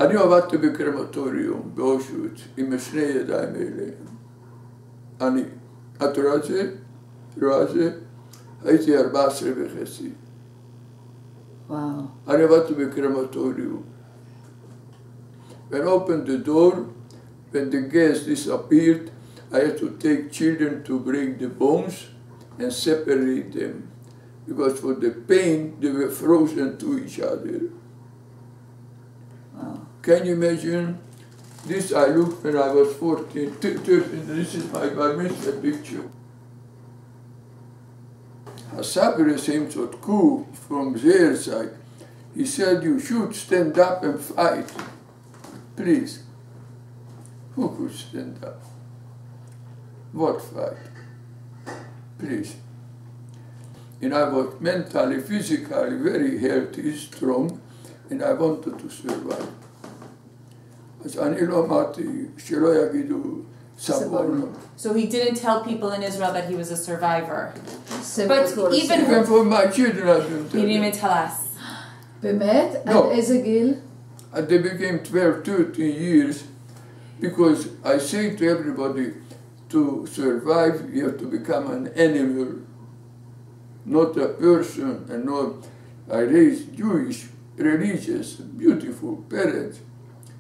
אני עבדתי בקרמטוריום, באושוויץ, עם שני ידיים אלה. אני. את רואה את זה? רואה את זה? הייתי 14 וחצי. וואו. אני עבדתי בקרמטוריום. When I opened the door, when the gas disappeared, I had to take children to break the bones and separate them. Because for the pain, they were frozen to each other. Wow. Can you imagine? This I looked when I was 14, 13. This is my bar mitzvah picture. Hasabre Simchot Ku from their side, he said, you should stand up and fight. Please. Who could stand up? What fight? Please. And I was mentally, physically very healthy, strong, and I wanted to survive. אז אני לא אמרתי שלא יגידו סבון. So he didn't tell people in Israel that he was a survivor. But even for my children I didn't tell He didn't even tell us. באמת? עד איזה גיל? And they became 12, 13 years, because I say to everybody, to survive you have to become an animal, not a person, and not. I raised Jewish, religious, beautiful parents,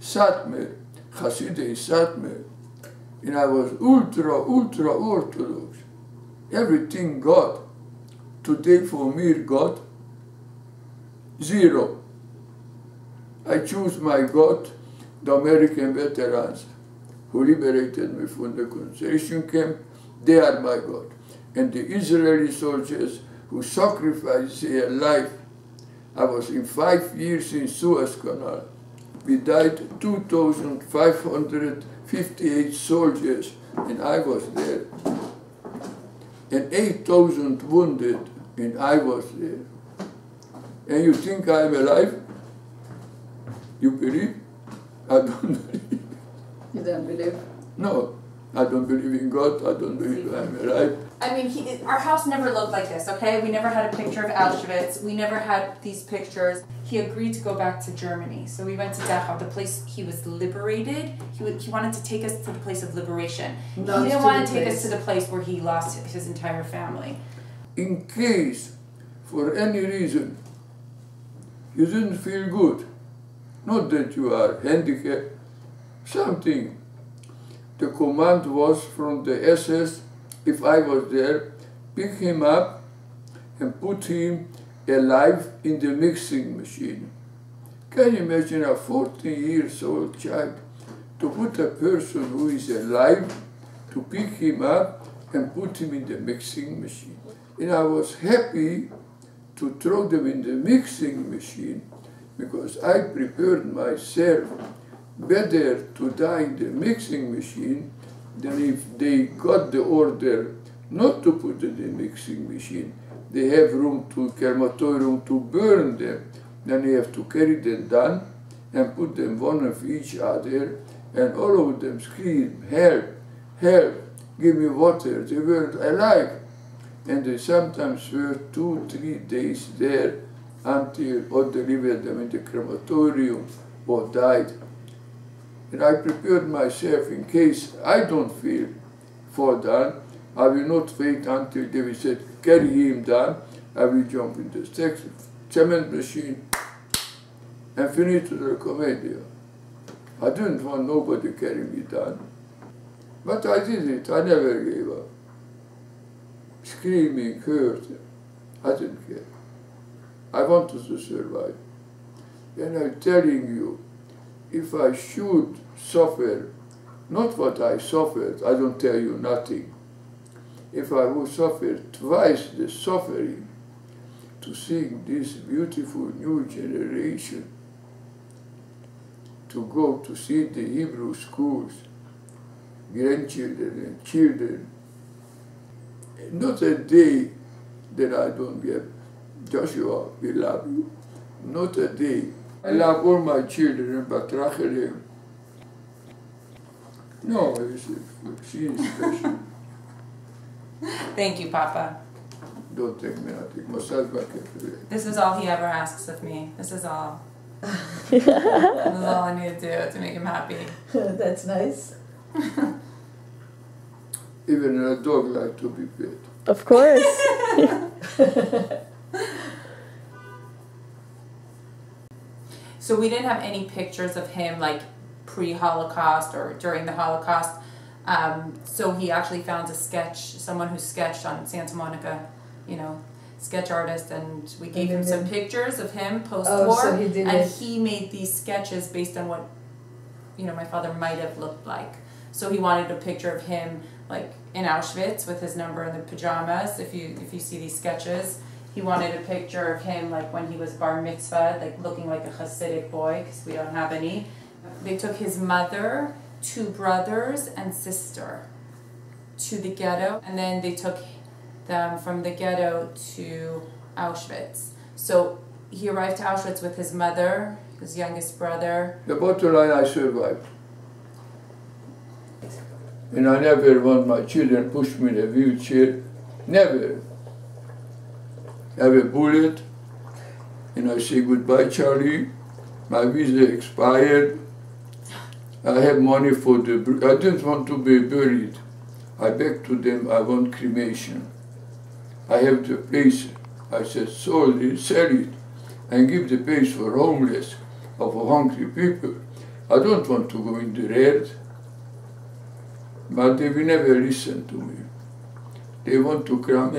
Satmar, Hasidei Satmar, and I was ultra orthodox. Everything God. Today for me God, zero. I choose my God, the American veterans who liberated me from the concentration camp. They are my God. And the Israeli soldiers who sacrificed their life. I was in 5 years in Suez Canal. We died 2,558 soldiers, and I was there. And 8,000 wounded, and I was there. And you think I'm alive? You believe? I don't believe. You don't believe? No, I don't believe in God. I don't believe I'm alive. I mean, our house never looked like this, okay? We never had a picture of Auschwitz. We never had these pictures. He agreed to go back to Germany. So we went to Dachau, the place he was liberated. He wanted to take us to the place of liberation. He didn't want to take us to the place where he lost his entire family. In case, for any reason, you didn't feel good, not that you are handicapped, something. The command was from the SS, if I was there, pick him up and put him alive in the mixing machine. Can you imagine a 14-year-old child to put a person who is alive, to pick him up and put him in the mixing machine? And I was happy to throw them in the mixing machine because I prepared myself better to die in the mixing machine than if they got the order not to put in the mixing machine. They have room to crematorium to burn them. Then you have to carry them down and put them one of each other, and all of them scream, help, help, give me water. They were alive. And they sometimes were 2-3 days there until or delivered them in the crematorium or died. And I prepared myself in case I don't feel fall down. I will not wait until they will say, carry him down. I will jump in the cement machine and finish the commedia. I didn't want nobody carry me down. But I did it. I never gave up. Screaming, hurt. I didn't care. I wanted to survive. And I'm telling you, if I should suffer, not what I suffered, I don't tell you nothing. If I would suffer twice the suffering to see this beautiful new generation, to go to see the Hebrew schools, grandchildren and children, not a day that I don't get, Joshua, we love you, not a day. I love all my children, but Rachel, no, she is special. Thank you, Papa. Don't take me nothing. This is all he ever asks of me. This is all. That's all I need to do to make him happy. That's nice. Even a dog like to be pet. Of course. So we didn't have any pictures of him like pre-Holocaust or during the Holocaust. So he actually found a sketch, someone who sketched on Santa Monica, you know, sketch artist, and we gave him some pictures of him post-war, so he did and it. he made these sketches based on what, you know, my father might have looked like. So he wanted a picture of him like in Auschwitz with his number in the pajamas. If you see these sketches, he wanted a picture of him like when he was bar mitzvah, like looking like a Hasidic boy, because we don't have any. They took his mother, 2 brothers and sister to the ghetto, and then they took them from the ghetto to Auschwitz. So he arrived to Auschwitz with his mother, his youngest brother. The bottom line, I survived. And I never want my children push me in a wheelchair. Never. I have a bullet, and I say goodbye, Charlie. My visa expired. I have money for the... I didn't want to be buried. I begged to them, I want cremation. I have the place. I said, sell it, and give the place for homeless, or for hungry people. I don't want to go in the red. But they will never listen to me. They want to come,